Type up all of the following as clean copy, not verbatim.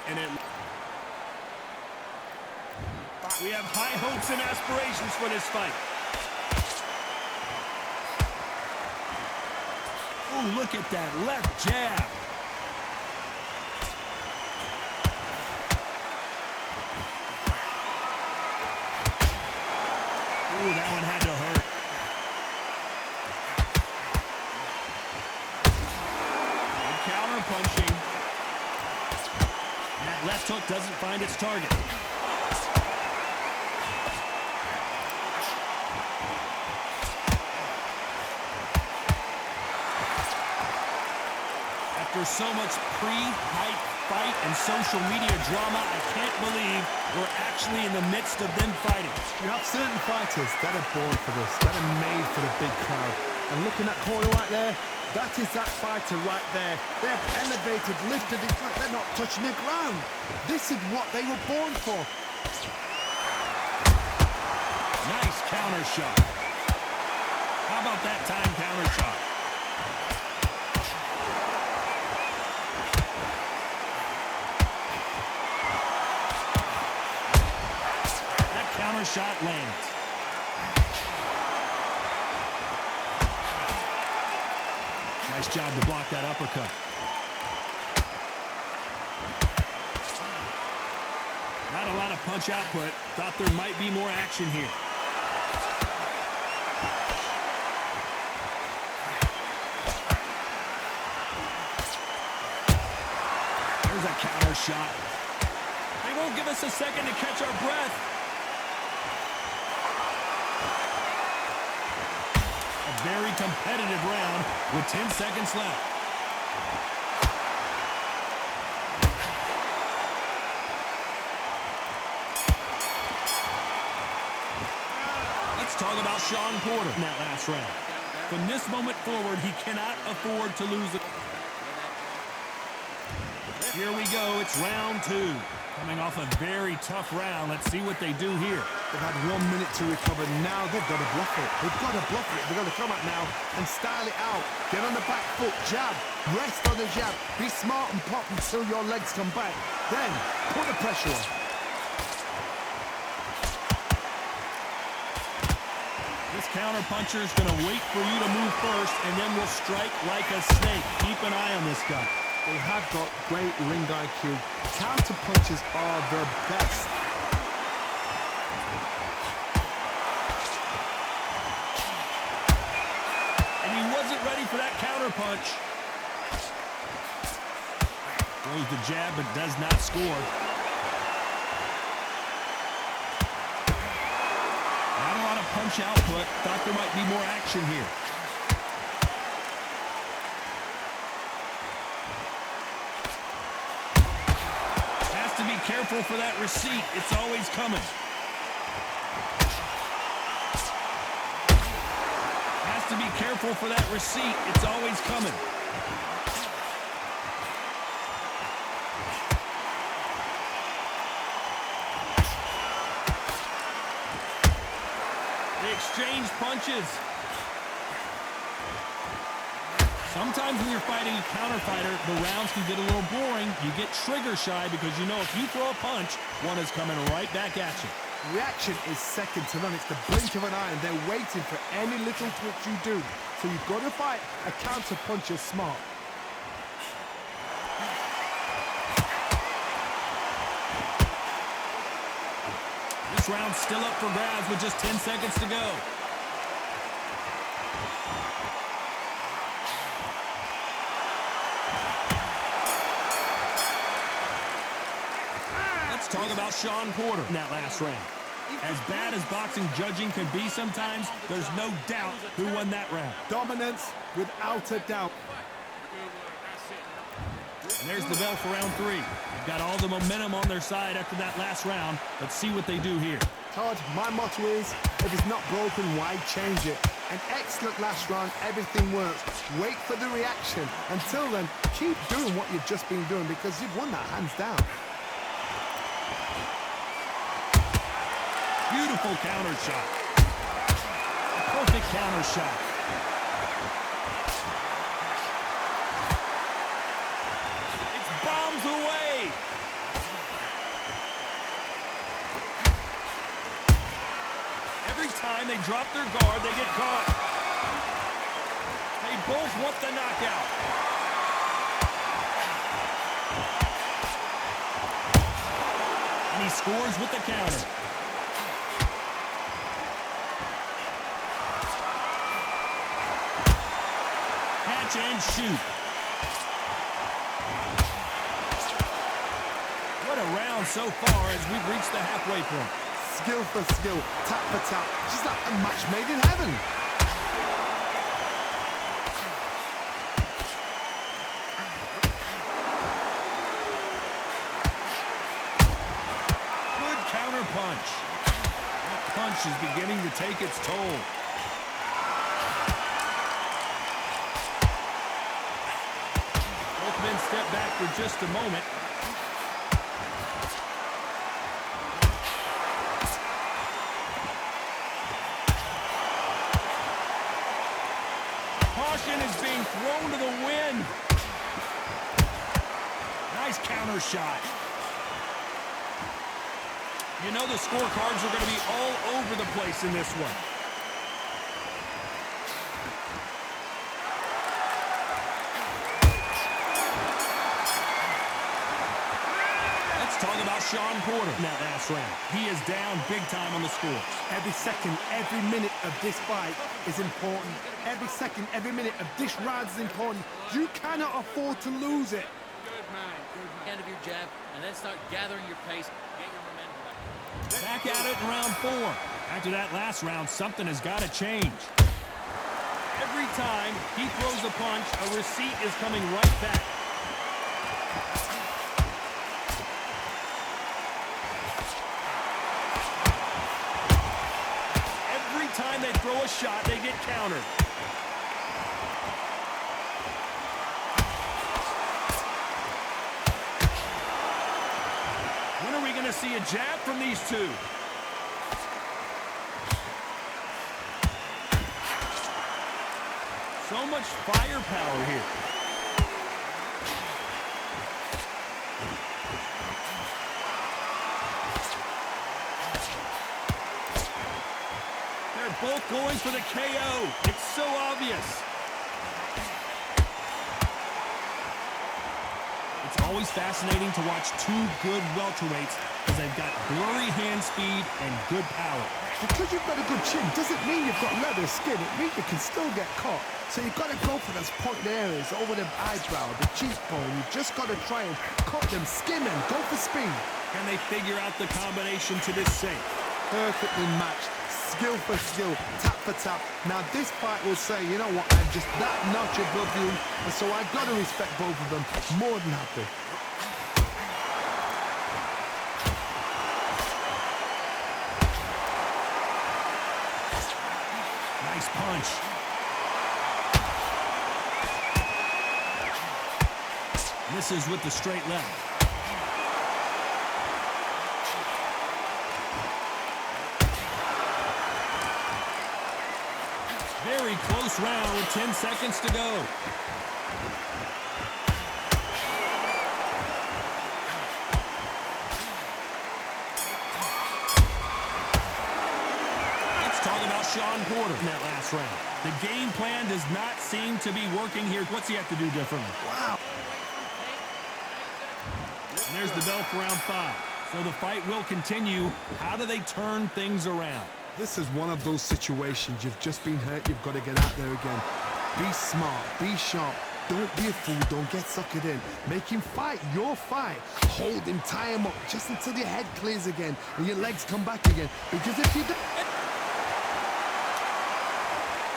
and we have high hopes and aspirations for this fight. Ooh, look at that left jab. Ooh, that one had to hurt. Good counter punching. That left hook doesn't find its target. After so much pre-hype fight and social media drama, I can't believe we're actually in the midst of them fighting. You have certain fighters that are born for this, that are made for the big crowd. And look in that corner right there, that is that fighter right there. They have elevated, lifted, it's like they're not touching the ground. This is what they were born for. Nice counter shot. How about that time counter shot? Shot lands. Nice job to block that uppercut. Not a lot of punch output. Thought there might be more action here. There's a counter shot. They won't give us a second to catch our breath. Very competitive round with 10 seconds left. Let's talk about Shawn Porter in that last round. From this moment forward, he cannot afford to lose it. Here we go. It's round 2. Coming off a very tough round. Let's see what they do here. They've had 1 minute to recover. Now they've got to bluff it. They've got to bluff it. They've got to come out now and style it out. Get on the back foot, jab, rest on the jab. Be smart and pop until your legs come back. Then put the pressure on. This counter puncher is going to wait for you to move first, and then will strike like a snake. Keep an eye on this guy. They have got great ring IQ. Counter punches are the best. And he wasn't ready for that counter punch. Throws the jab, but does not score. Not a lot of punch output. Thought there might be more action here. Careful for that receipt. It's always coming. Has to be careful for that receipt. It's always coming. They exchange punches. Sometimes when you're fighting a counter fighter, the rounds can get a little boring. You get trigger shy because you know if you throw a punch, one is coming right back at you. Reaction is second to none. It's the blink of an eye, and they're waiting for any little twitch you do. So you've got to fight a counter puncher smart. This round's still up for grabs with just 10 seconds to go. Talk about Shawn Porter in that last round. As bad as boxing judging can be sometimes, there's no doubt who won that round. Dominance without a doubt. And there's the bell for round 3. They've got all the momentum on their side after that last round. Let's see what they do here. Todd, my motto is, if it's not broken, why change it? An excellent last round, everything works. Wait for the reaction. Until then, keep doing what you've just been doing because you've won that hands down. Beautiful counter shot. A perfect counter shot. It's bombs away. time they drop their guard, they get caught. They both want the knockout. And he scores with the counter. Catch and shoot. What a round so far as we've reached the halfway point. Skill for skill, tap for tap, just like a match made in heaven. Good counter punch. That punch is beginning to take its toll. Both men step back for just a moment. Caution is being thrown to the wind. Nice counter shot. You know the scorecards are going to be all over the place in this one. Let's talk about Shawn Porter in that last round. He is down big time on the scores. Every second, every minute of this fight is important. Every second, every minute of this round is important. You cannot afford to lose it. Good man, good man. End of your jab, and then start gathering your pace. Get your momentum back. Back at it in round 4. After that last round, something has got to change. Every time he throws a punch, a receipt is coming right back. Every time they throw a shot, they get countered. When are we going to see a jab from these two? So much firepower here. They're both going for the KO. It's so obvious. It's always fascinating to watch two good welterweights because they've got blurry hand speed and good power. Because you've got a good chin doesn't mean you've got leather skin. It means you can still get caught. So you've got to go for those pointed areas over the eyebrow, the cheekbone. You've just got to try and cut them, skim them, go for speed. Can they figure out the combination to this safe? Perfectly matched. Skill for skill, tap for tap. Now this fight will say, you know what, I'm just that notch above you, and so I've got to respect both of them. More than happy. Nice punch. Misses with the straight left. Very close round with 10 seconds to go. Let's talk about Shawn Porter in that last round. The game plan does not seem to be working here. What's he have to do differently? Wow. And there's the bell for round 5. So the fight will continue. How do they turn things around? This is one of those situations. You've just been hurt. You've got to get out there again. Be smart. Be sharp. Don't be a fool. Don't get suckered in. Make him fight your fight. Hold him. Tie him up just until your head clears again and your legs come back again. Because if you don't...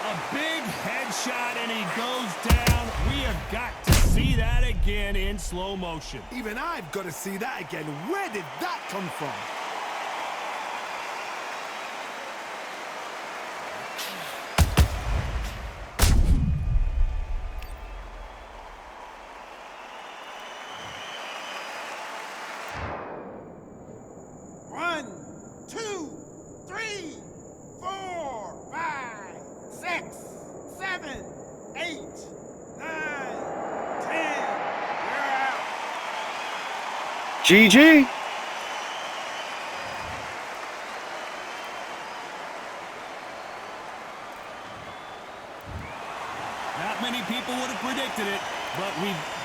A big headshot and he goes down. We have got to see that again in slow motion. Even I've got to see that again. Where did that come from? GG. Not many people would have predicted it, but we've